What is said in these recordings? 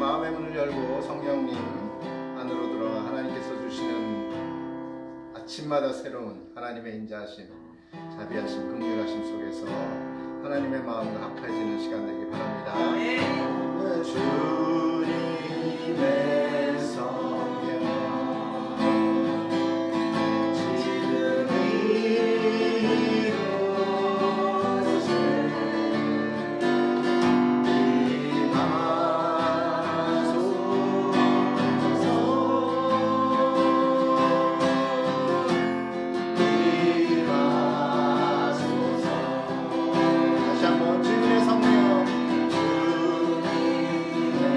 마음의 문을 열고 성령님 안으로 들어가 하나님께서 주시는 아침마다 새로운 하나님의 인자하심, 자비하심, 긍휼하심 속에서 하나님의 마음과 합해지는 시간 되기 바랍니다. 주님의 성령 지금 이곳에 다시 한번 주님의 성령 주님의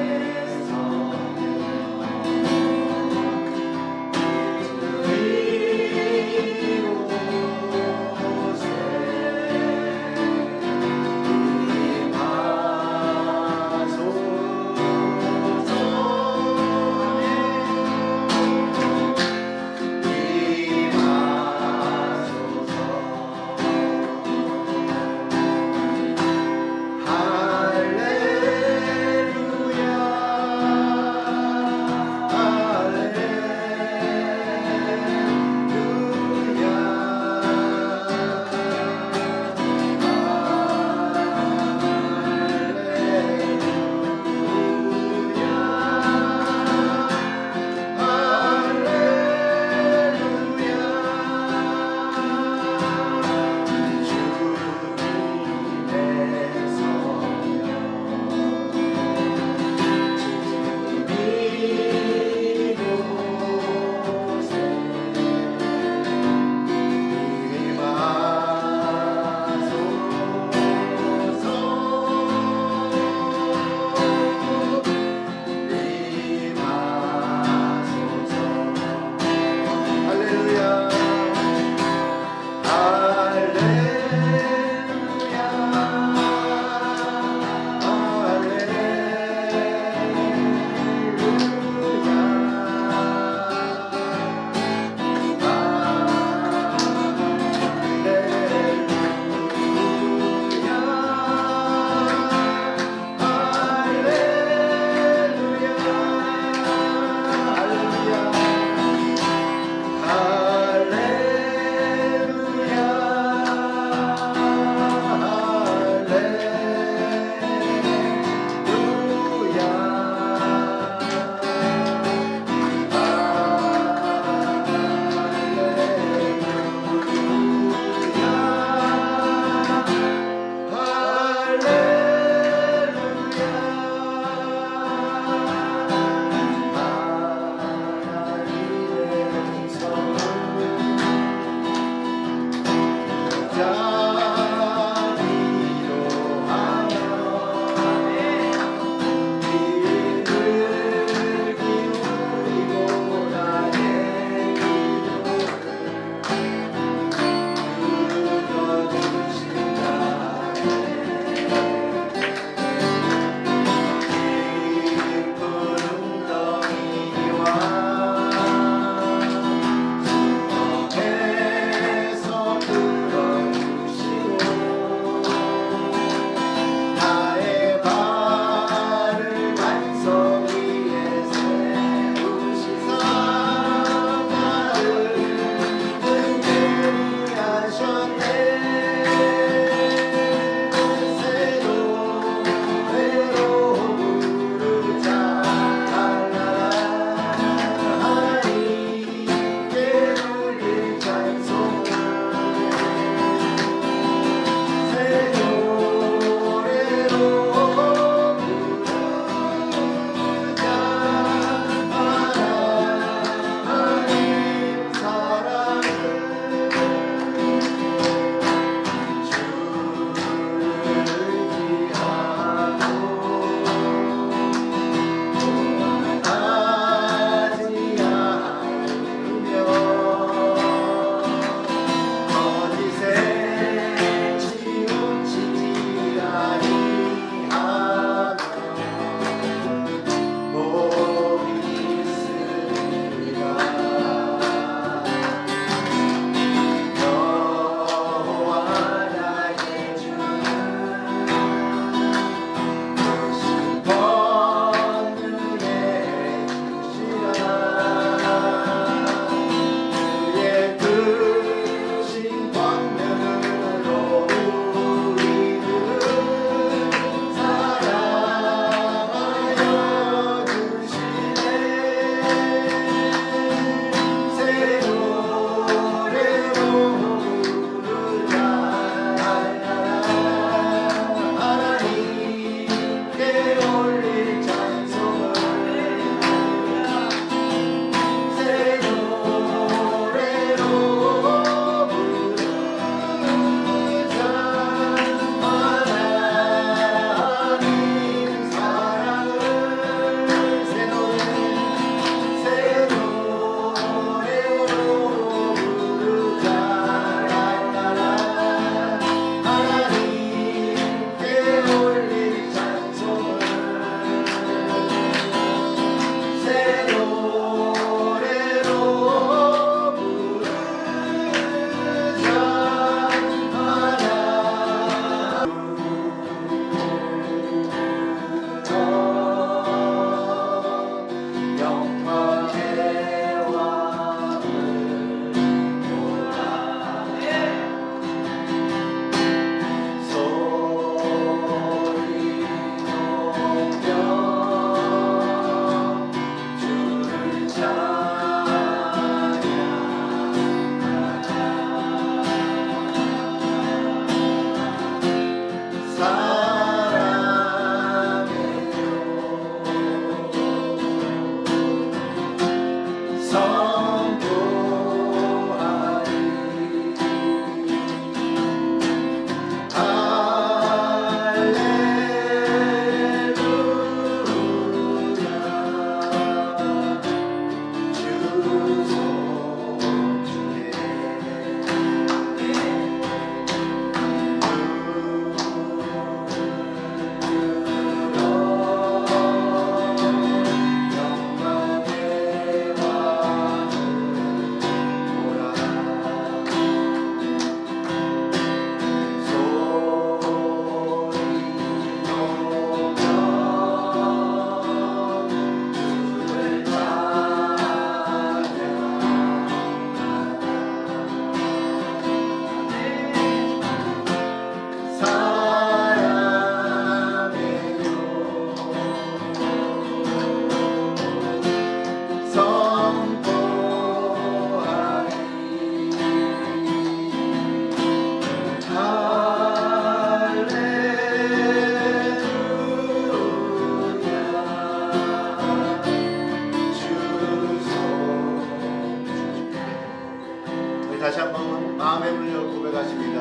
마음의 문을 열고 고백하십니다.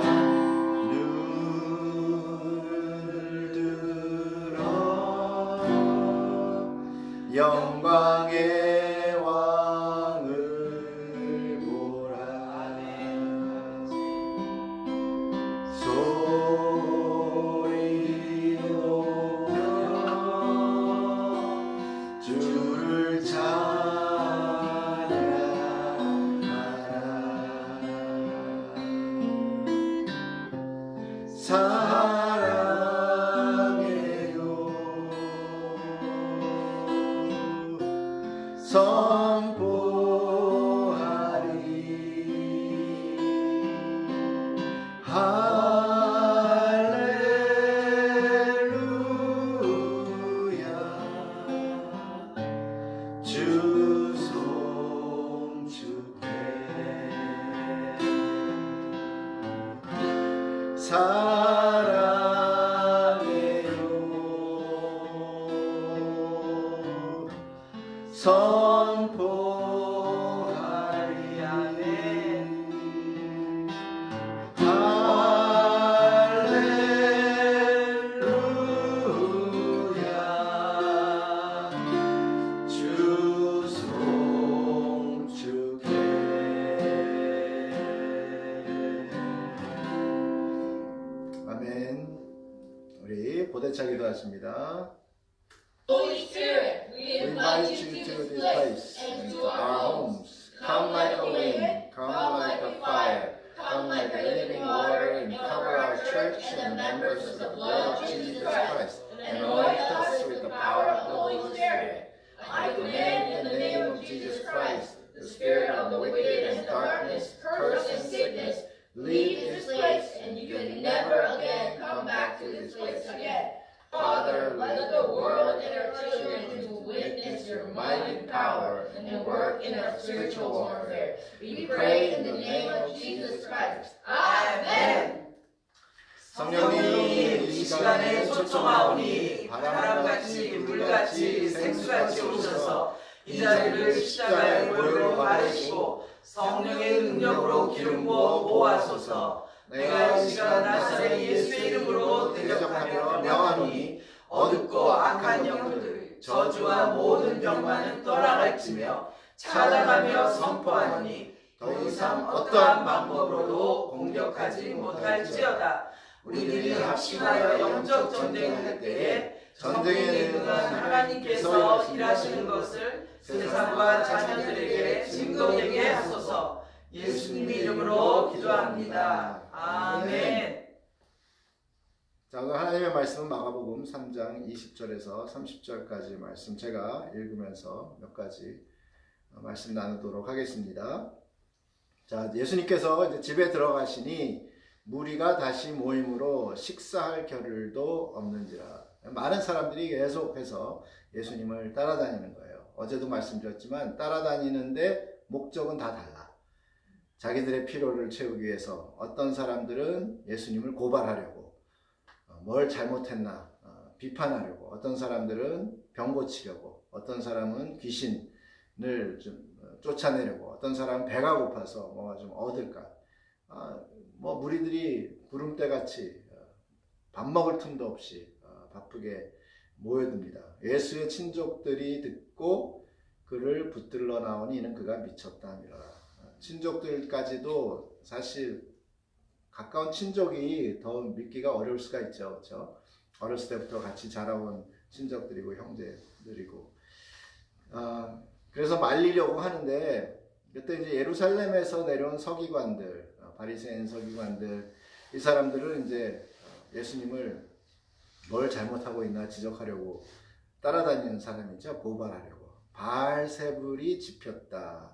눈을 들어 영광의 왕을 보라. 소리 높여 주를 사랑해요. 선포하리. 할렐루야. 주 송축해. 사랑해요. 선포하리. 아멘. 할렐루야. 주 송축해. 아멘. 우리 보대차 기도하십니다. Holy Spirit, we invite you to this place and to our homes. Come like a wind, come like a fire, come like a living water, and cover our church and the members with the blood of Jesus Christ, and anoint us with the power of the Holy Spirit. I command in the name of Jesus Christ, the spirit of the wicked and darkness, curse and sickness, leave this place, and you can never again come back to this place again. Father, let the world and our children to witness your mighty power and work in our spiritual warfare. We pray in the name of Jesus Christ. Amen. 성령님, 이 시간에 초청하오니 바람같이 물같이 생수같이 오셔서 이 자리를 십자가의 보혈로 바르시고 성령의 능력으로 기름 부어 모아소서. 내가 이 시간 나사렛 예수의 이름으로 대적하며 명하노니 어둡고 악한 영들 저주와 모든 병만은 떠나갈지며 차단하며 선포하노니 더 이상 어떠한 방법으로도 공격하지 못할지어다. 우리들이 합심하여 영적 전쟁을 할 때에 전쟁에 능한 하나님께서 일하시는 것을 세상과 자녀들에게 증거되게 하소서. 예수님 이름으로 기도합니다. 아멘. 자, 오늘 하나님의 말씀은 마가복음 3장 20절에서 30절까지 말씀 제가 읽으면서 몇 가지 말씀 나누도록 하겠습니다. 자, 예수님께서 이제 집에 들어가시니 무리가 다시 모임으로 식사할 겨를도 없는지라. 많은 사람들이 계속해서 예수님을 따라다니는 거예요. 어제도 말씀드렸지만 따라다니는데 목적은 다 달라. 자기들의 필요를 채우기 위해서 어떤 사람들은 예수님을 고발하려고 뭘 잘못했나 비판하려고, 어떤 사람들은 병 고치려고, 어떤 사람은 귀신을 좀 쫓아내려고, 어떤 사람은 배가 고파서 뭐가 좀 얻을까. 뭐 무리들이 구름대같이 밥 먹을 틈도 없이 바쁘게 모여듭니다. 예수의 친족들이 듣고 그를 붙들러 나오니 이는 그가 미쳤다 하니라. 친족들까지도 사실 가까운 친족이 더 믿기가 어려울 수가 있죠. 그렇죠? 어렸을 때부터 같이 자라온 친족들이고 형제들이고. 그래서 말리려고 하는데 그때 이제 예루살렘에서 내려온 서기관들, 바리새인 서기관들, 이 사람들은 이제 예수님을 뭘 잘못하고 있나 지적하려고 따라다니는 사람이죠. 고발하려고. 바알세불이 집혔다.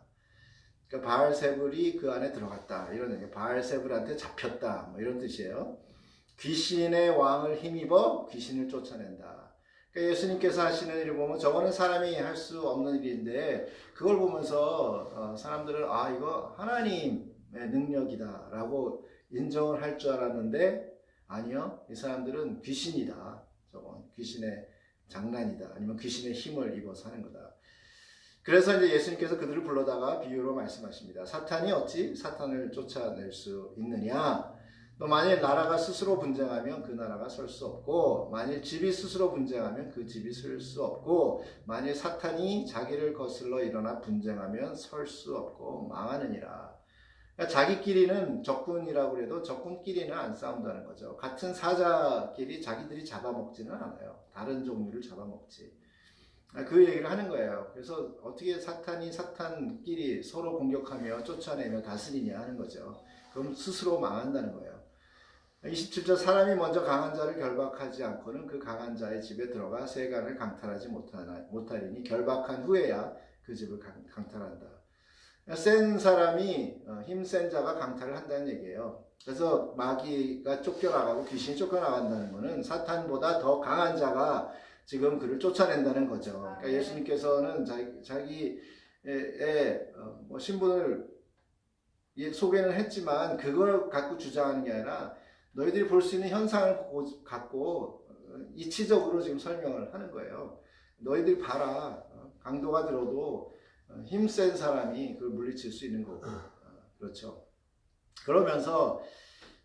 그러니까 바알세불이 그 안에 들어갔다. 이런 얘기. 바알세불한테 잡혔다. 뭐 이런 뜻이에요. 귀신의 왕을 힘입어 귀신을 쫓아낸다. 그러니까 예수님께서 하시는 일을 보면 저거는 사람이 할 수 없는 일인데 그걸 보면서 사람들은 이거 하나님의 능력이다 라고 인정을 할 줄 알았는데 아니요. 이 사람들은 귀신이다. 저건 귀신의 장난이다. 아니면 귀신의 힘을 입어서 하는 거다. 그래서 이제 예수님께서 그들을 불러다가 비유로 말씀하십니다. 사탄이 어찌 사탄을 쫓아낼 수 있느냐? 또 만일 나라가 스스로 분쟁하면 그 나라가 설 수 없고, 만일 집이 스스로 분쟁하면 그 집이 설 수 없고, 만일 사탄이 자기를 거슬러 일어나 분쟁하면 설 수 없고 망하느니라. 그러니까 자기끼리는 적군이라고 해도 적군끼리는 안 싸운다는 거죠. 같은 사자끼리 자기들이 잡아먹지는 않아요. 다른 종류를 잡아먹지. 그 얘기를 하는 거예요. 그래서 어떻게 사탄이 사탄끼리 서로 공격하며 쫓아내며 다스리냐 하는 거죠. 그럼 스스로 망한다는 거예요. 27절 사람이 먼저 강한 자를 결박하지 않고는 그 강한 자의 집에 들어가 세간을 강탈하지 못하리니 결박한 후에야 그 집을 강탈한다. 센 사람이 힘센 자가 강탈을 한다는 얘기예요. 그래서 마귀가 쫓겨나가고 귀신이 쫓겨나간다는 것은 사탄보다 더 강한 자가 지금 그를 쫓아낸다는 거죠. 그러니까 예수님께서는 자기의 신분을 소개는 했지만 그걸 갖고 주장하는 게 아니라 너희들이 볼 수 있는 현상을 갖고 이치적으로 지금 설명을 하는 거예요. 너희들이 봐라. 강도가 들어도 힘센 사람이 그걸 물리칠 수 있는 거고. 그렇죠. 그러면서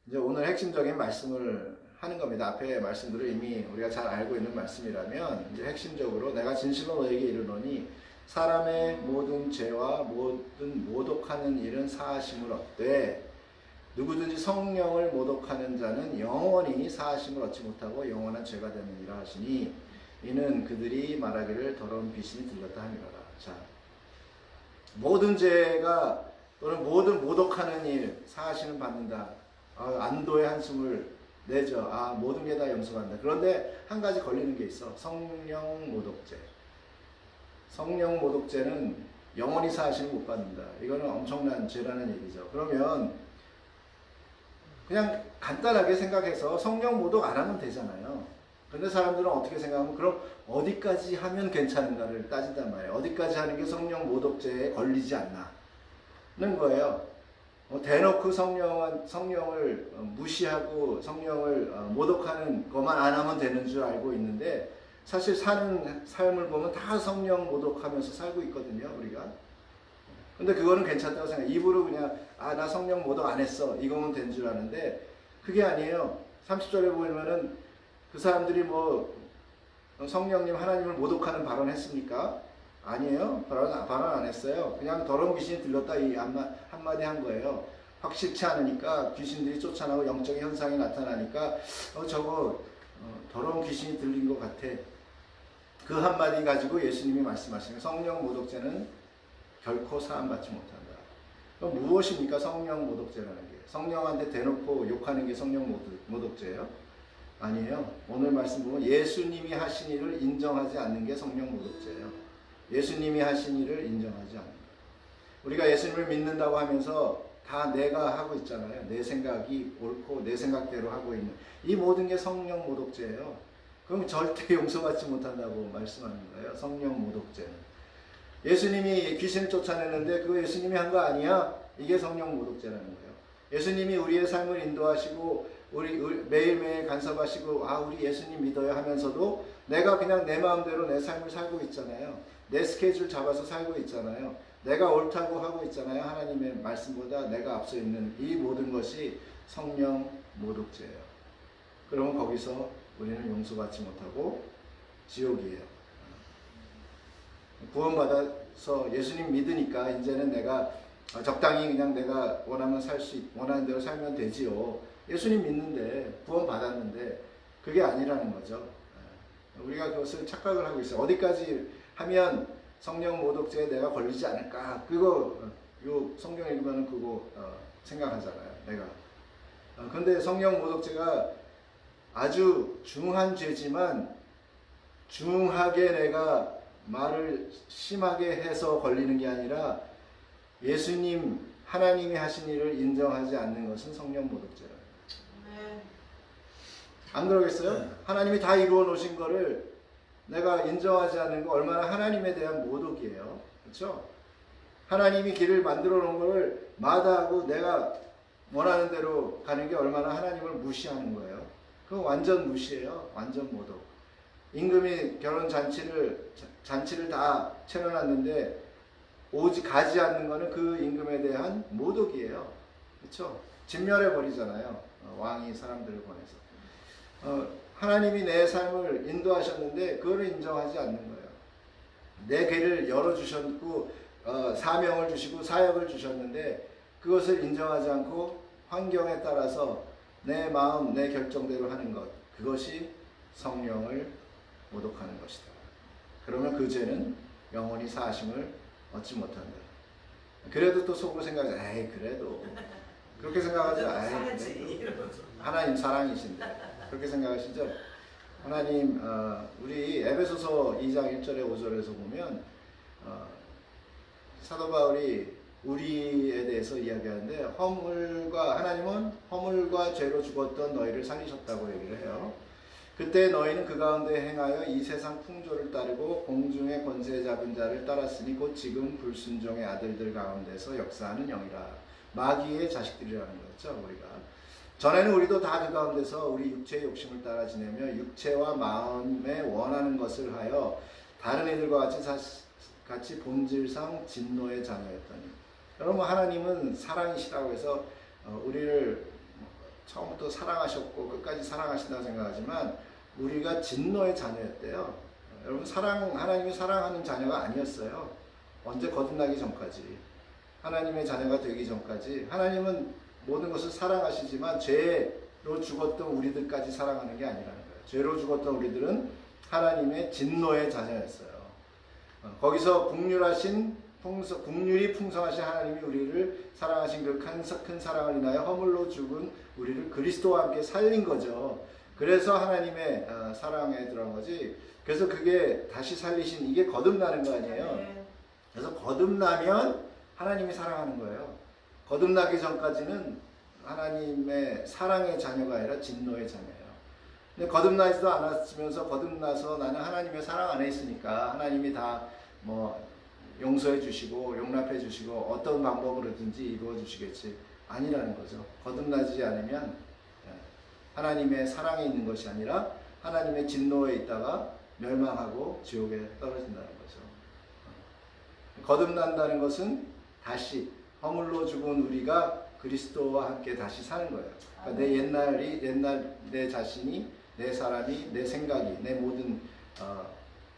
이제 오늘 핵심적인 말씀을 하는 겁니다. 앞에 말씀들을 이미 우리가 잘 알고 있는 말씀이라면 이제 핵심적으로 내가 진실로 너에게 이르노니 사람의 모든 죄와 모든 모독하는 일은 사하심을 얻되 누구든지 성령을 모독하는 자는 영원히 사하심을 얻지 못하고 영원한 죄가 되느니라 하시니 이는 그들이 말하기를 더러운 귀신이 들렸다 함이로라. 자, 모든 죄가 또는 모든 모독하는 일 사하심을 받는다. 안도의 한숨을 내죠. 모든 게 다 용서받는다. 그런데 한 가지 걸리는 게 있어. 성령 모독죄. 성령 모독죄는 영원히 사하심을 못 받는다. 이거는 엄청난 죄라는 얘기죠. 그러면 그냥 간단하게 생각해서 성령 모독 안 하면 되잖아요. 근데 사람들은 어떻게 생각하면 그럼 어디까지 하면 괜찮은가를 따진단 말이에요. 어디까지 하는 게 성령 모독죄에 걸리지 않나는 거예요. 대놓고 성령을 무시하고 성령을 모독하는 것만 안 하면 되는 줄 알고 있는데 사실 사는 삶을 보면 다 성령 모독하면서 살고 있거든요, 우리가. 근데 그거는 괜찮다고 생각해요. 입으로 그냥 나 성령 모독 안 했어 이거면 된 줄 아는데 그게 아니에요. 30절에 보면은 그 사람들이 성령님 하나님을 모독하는 발언 했습니까? 아니에요. 발언 안 했어요. 그냥 더러운 귀신이 들렸다 이 한마디 한 거예요. 확실치 않으니까 귀신들이 쫓아나고 영적인 현상이 나타나니까 저거 더러운 귀신이 들린 것 같아. 그 한마디 가지고 예수님이 말씀하시는 성령 모독죄는 결코 사함받지 못한다. 그럼 무엇입니까? 성령 모독죄라는 게. 성령한테 대놓고 욕하는 게 성령 모독죄예요? 아니에요. 오늘 말씀 보면 예수님이 하신 일을 인정하지 않는 게 성령 모독죄예요. 예수님이 하신 일을 인정하지 않는다. 우리가 예수님을 믿는다고 하면서 다 내가 하고 있잖아요. 내 생각이 옳고 내 생각대로 하고 있는 이 모든 게 성령 모독죄예요. 그럼 절대 용서받지 못한다고 말씀하는 거예요. 성령 모독죄는. 예수님이 귀신을 쫓아내는데 그거 예수님이 한 거 아니야? 이게 성령 모독죄라는 거예요. 예수님이 우리의 삶을 인도하시고 우리 매일매일 간섭하시고 우리 예수님 믿어요 하면서도 내가 그냥 내 마음대로 내 삶을 살고 있잖아요. 내 스케줄 잡아서 살고 있잖아요. 내가 옳다고 하고 있잖아요. 하나님의 말씀보다 내가 앞서 있는 이 모든 것이 성령 모독죄예요. 그러면 거기서 우리는 용서받지 못하고 지옥이에요. 구원받아서 예수님 믿으니까 이제는 내가 적당히 그냥 내가 원하는 대로 살면 되지요. 예수님 믿는데 구원받았는데 그게 아니라는 거죠. 우리가 그것을 착각을 하고 있어요. 어디까지 하면 성령 모독죄에 내가 걸리지 않을까? 그거 요 성경 읽으면 그거 생각하잖아요. 내가. 근데 성령 모독죄가 아주 중한 죄지만 중하게 내가 말을 심하게 해서 걸리는 게 아니라 예수님 하나님이 하신 일을 인정하지 않는 것은 성령 모독죄라는 거예요. 안 그러겠어요? 하나님이 다 이루어 놓으신 거를 내가 인정하지 않는 거 얼마나 하나님에 대한 모독이에요. 그렇죠? 하나님이 길을 만들어 놓은 거를 마다하고 내가 원하는 대로 가는 게 얼마나 하나님을 무시하는 거예요. 그건 완전 무시예요. 완전 모독. 임금이 결혼 잔치를 다 차려놨는데 오지 가지 않는 거는 그 임금에 대한 모독이에요. 그렇죠? 진멸해 버리잖아요. 왕이 사람들을 보내서. 하나님이 내 삶을 인도하셨는데 그거를 인정하지 않는 거예요. 내 길을 열어주셨고 사명을 주시고 사역을 주셨는데 그것을 인정하지 않고 환경에 따라서 내 마음, 내 결정대로 하는 것, 그것이 성령을 모독하는 것이다. 그러면 그 죄는 영원히 사하심을 얻지 못한다. 그래도 또 속으로 생각하지, 에이 그래도 그렇게 생각하죠. 에이 그래도 하나님 사랑이신데 그렇게 생각하시죠. 하나님, 우리 에베소서 2장 1절에 5절에서 보면 사도 바울이 우리에 대해서 이야기하는데 하나님은 허물과 죄로 죽었던 너희를 살리셨다고 얘기를 해요. 그때 너희는 그 가운데 행하여 이 세상 풍조를 따르고 공중의 권세 잡은 자를 따랐으니 곧 지금 불순종의 아들들 가운데서 역사하는 영이라. 마귀의 자식들이라는 거죠. 우리가 전에는 우리도 다 그 가운데서 우리 육체의 욕심을 따라 지내며 육체와 마음에 원하는 것을 하여 다른 이들과 같이 본질상 진노의 자녀였더니. 여러분, 하나님은 사랑이시라고 해서 우리를 처음부터 사랑하셨고 끝까지 사랑하신다고 생각하지만 우리가 진노의 자녀였대요. 여러분, 하나님이 사랑하는 자녀가 아니었어요. 언제 거듭나기 전까지, 하나님의 자녀가 되기 전까지 하나님은 모든 것을 사랑하시지만 죄로 죽었던 우리들까지 사랑하는 게 아니라는 거예요. 죄로 죽었던 우리들은 하나님의 진노의 자녀였어요. 거기서 국률이 풍성하신 하나님이 우리를 사랑하신 그 큰 사랑을 인하여 허물로 죽은 우리를 그리스도와 함께 살린 거죠. 그래서 하나님의 사랑에 들어간 거지. 그래서 그게 다시 살리신, 이게 거듭나는 거 아니에요. 그래서 거듭나면 하나님이 사랑하는 거예요. 거듭나기 전까지는 하나님의 사랑의 자녀가 아니라 진노의 자녀예요. 근데 거듭나지도 않았으면서 거듭나서 나는 하나님의 사랑 안에 있으니까 하나님이 다 용서해 주시고 용납해 주시고 어떤 방법으로든지 이루어 주시겠지, 아니라는 거죠. 거듭나지 않으면 하나님의 사랑에 있는 것이 아니라 하나님의 진노에 있다가 멸망하고 지옥에 떨어진다는 거죠. 거듭난다는 것은 다시 허물로 죽은 우리가 그리스도와 함께 다시 사는 거예요. 그러니까 옛날 내 자신이, 내 사람이, 내 생각이, 내 모든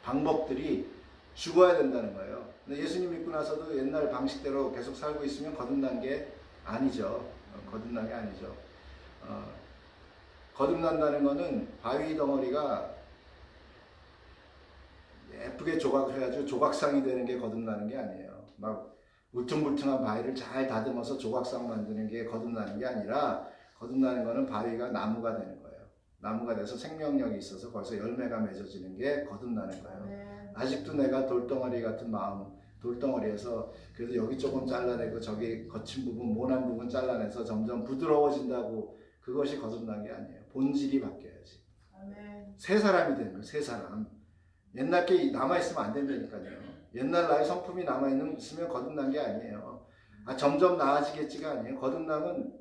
방법들이 죽어야 된다는 거예요. 근데 예수님 믿고 나서도 옛날 방식대로 계속 살고 있으면 거듭난 게 아니죠. 거듭난 게 아니죠. 거듭난다는 거는 바위 덩어리가 예쁘게 조각해가지고 조각상이 되는 게 거듭나는 게 아니에요. 막 울퉁불퉁한 바위를 잘 다듬어서 조각상 만드는 게 거듭나는 게 아니라, 거듭나는 거는 바위가 나무가 되는 거예요. 나무가 돼서 생명력이 있어서 거기서 열매가 맺어지는 게 거듭나는 거예요. 아직도 내가 돌덩어리 같은 마음, 돌덩어리에서 그래도 여기 조금 잘라내고 저기 거친 부분, 모난 부분 잘라내서 점점 부드러워진다고, 그것이 거듭난 게 아니에요. 본질이 바뀌어야지. 새 사람이 되는 거예요. 새 사람. 옛날 게 남아있으면 안 된다니까요. 옛날 나의 성품이 남아있으면 거듭난 게 아니에요. 점점 나아지겠지가 아니에요. 거듭남은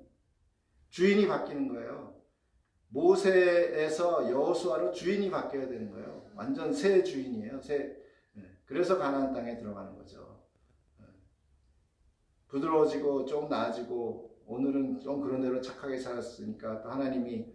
주인이 바뀌는 거예요. 모세에서 여호수아로 주인이 바뀌어야 되는 거예요. 완전 새 주인이에요. 그래서 가나안 땅에 들어가는 거죠. 부드러워지고 좀 나아지고, 오늘은 좀 그런 대로 착하게 살았으니까 또 하나님이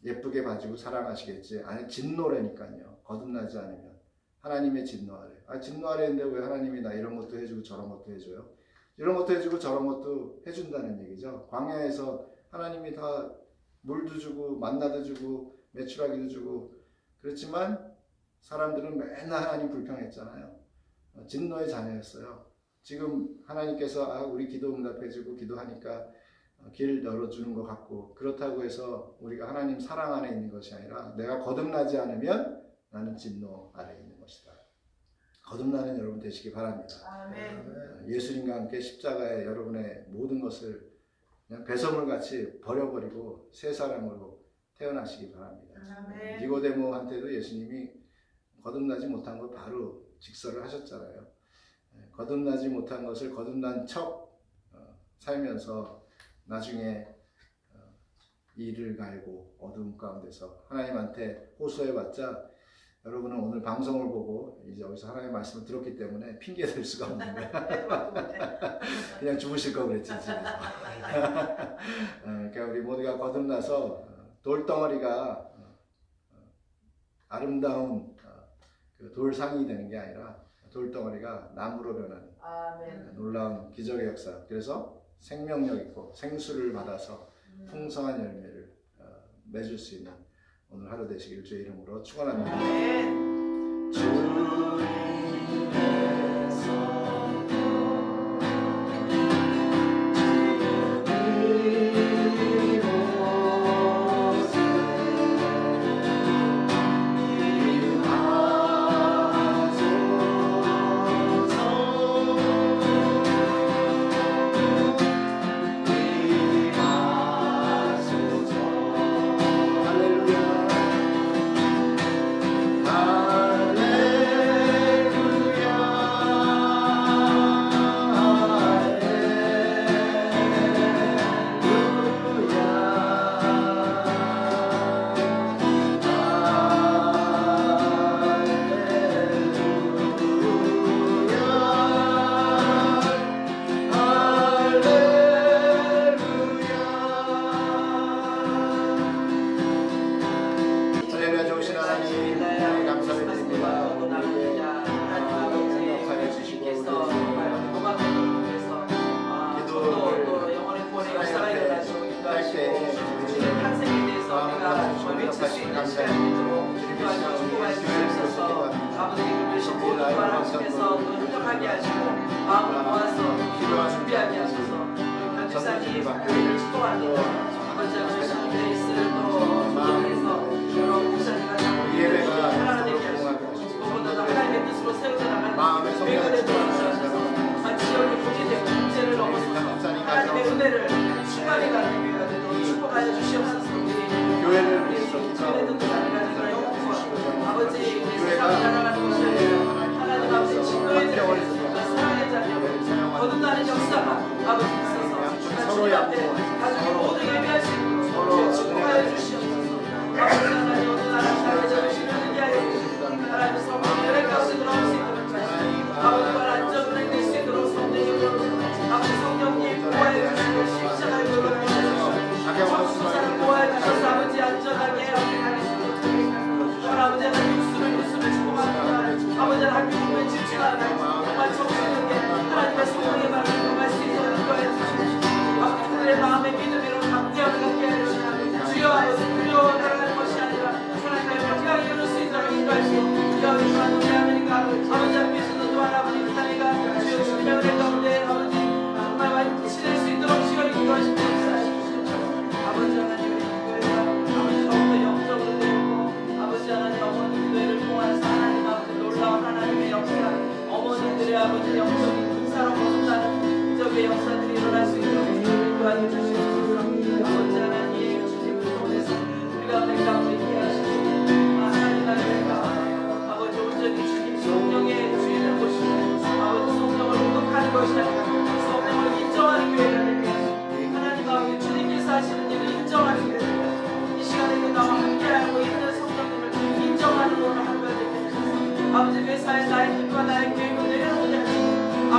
예쁘게 봐주고 사랑하시겠지. 아니, 진노라니까요. 거듭나지 않으면 하나님의 진노 아래. 진노 아래인데 왜 하나님이 나 이런 것도 해주고 저런 것도 해줘요? 이런 것도 해주고 저런 것도 해준다는 얘기죠. 광야에서 하나님이 다 물도 주고 만나도 주고 메추라기도 주고, 그렇지만 사람들은 맨날 하나님 불평했잖아요. 진노의 자녀였어요. 지금 하나님께서 우리 기도 응답해주고 기도하니까 길 열어주는 것 같고, 그렇다고 해서 우리가 하나님 사랑 안에 있는 것이 아니라 내가 거듭나지 않으면 나는 진노 아래에 있는 것이다. 거듭나는 여러분 되시기 바랍니다. 아멘. 예수님과 함께 십자가에 여러분의 모든 것을 그냥 배설물같이 버려버리고 새 사람으로 태어나시기 바랍니다. 아멘. 니고데모한테도 예수님이 거듭나지 못한 걸 바로 직설을 하셨잖아요. 거듭나지 못한 것을 거듭난 척 살면서 나중에 이를 갈고 어두움 가운데서 하나님한테 호소해봤자 여러분은 오늘 방송을 보고 이제 여기서 하나님의 말씀을 들었기 때문에 핑계 댈 수가 없는 거야. 그냥 주무실 거 그랬지 집에서. 그러니까 우리 모두가 거듭나서 돌덩어리가 아름다운 그 돌상이 되는 게 아니라 돌덩어리가 나무로 변하는 아멘. 놀라운 기적의 역사. 그래서 생명력 있고 생수를 받아서 풍성한 열매를 맺을 수 있는 오늘 하루 되시길 주의 이름으로 축원합니다. 아멘. 할렐루야. 좋으신 하나님 감사드립니다. 우리에게 역사해 주시고 기도를 할 때 탄생에 대해서 우리가 외칠 수 있는 시간이죠. 기도하시고 축복하여 주시옵소서. 아버지 그러신 모든 말 하시면서 또 협력하게 하시고 마음을 모아서 준비하게 하셔서 변지사님 교회를 축복합니다. 아버지 아버지 베이스를 또 조정해서 여러 목사님과 장로님과 하나가 되게 하시고 무엇보다도 하나님의 뜻으로 세워져 나가는 교회가 되도록 하셔서 마치 여기 보게 되고 문제를 넘어서서 하나님의 은혜를 충만히 가는 교회가 되도록 축복하여 주시옵소서. 교회를 우리 위해서 교회는 또 자리가 영광 아버지 우리 교회가 세상을 살아가는 것이 하나님 아버지 친구의 자리에서 사랑의 자리로 거듭나는 역사가 아버지 있어서 주님 앞에 가족이 모두 예배할 수 있도록 축복하여 주시옵소서. 아버지 하나님 어느 나라 잘해져 주시면 하여 하나님 성령 열애 가운데 들어올 수 있도록 하시고 아버지와 안전을 행할 수 있도록 성령으로 아버지 성령님 보호해 주시고 십자가에 보호해 주시고 천수사를 보호해 주셔서 아버지 안전하게 하겠습니다. 아버지 하나님 육수를 주고받는다. 아버지 하나님 공부에 집중하는 정말 정신있게 하나님의 성령의 말을 공부할 수 있도록 인도해 주십시오. 아버지 그들의 마음의 믿음으로 감격을 갖게 하여 주시고 주여 아버지 두려워 나아가는 것이 아니라 하나님의 평강을 이룰 수 있도록 인도하시고 주여 이만 우리아버지가 아버지 앞에서도 또한 아버지 기다리가 주여 주님의 은혜 가운데 아버지 정말 많이 지낼 수 있도록 주여 인도하시고 아버지 하나님의 교회가 아버지 더욱더 영적으로 되고 아버지 하나님 어머니 교회를 통해서 하나님 아버지 놀라운 하나님의 역사 어머니들의 아버지 영적인 군사로 거듭나는 기적의 역사들이 일어날 수 있도록 주님을 도와주시옵소서. 아버지 하나님 주님을 통해서 우리가 내 가운데 있게 하시고 하나님 나라가 아버지 온전히 주님 성령의 주인을 보시고 아버지 성령을 공급하는 것이 아니라 성령을 인정하는 교회가 되게 하시고 하나님 아버지 주님께서 하시는 일을 인정하는 교회가 되게 하시고 이 시간에 나와 함께하고 있는 성령님을 인정하는 오늘 하루가 되게 하시고 아버지 회사에 나의 힘과 나의 계획을 내려놓게 하시고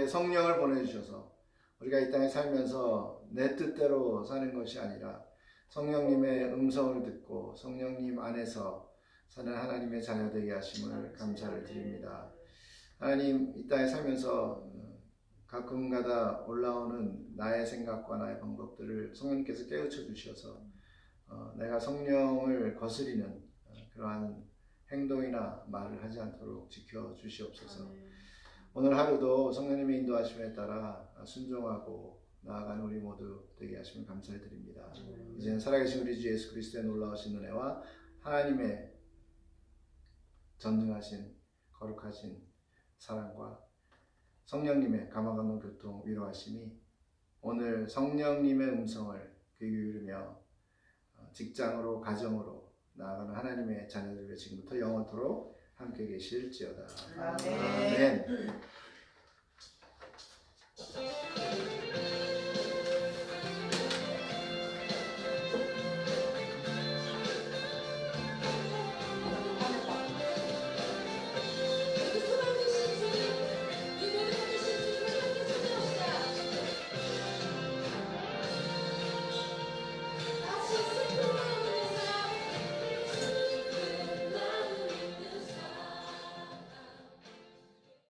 우리에게 성령을 보내주셔서 우리가 이 땅에 살면서 내 뜻대로 사는 것이 아니라 성령님의 음성을 듣고 성령님 안에서 사는 하나님의 자녀 되게 하심을 감사를 드립니다. 하나님, 이 땅에 살면서 가끔가다 올라오는 나의 생각과 나의 방법들을 성령님께서 깨우쳐 주셔서 내가 성령을 거스리는 그러한 행동이나 말을 하지 않도록 지켜 주시옵소서. 오늘 하루도 성령님의 인도하심에 따라 순종하고 나아가는 우리 모두 되게 하시면 감사를 드립니다. 이제는 살아계신 우리 주 예수 그리스도의 놀라우신 은혜와 하나님의 전능하신 거룩하신 사랑과 성령님의 감화감동 교통 위로하심이 오늘 성령님의 음성을 귀 기울이며 직장으로 가정으로 나아가는 하나님의 자녀들과 지금부터 영원토록 함께 계실지어다. 아멘. 아멘.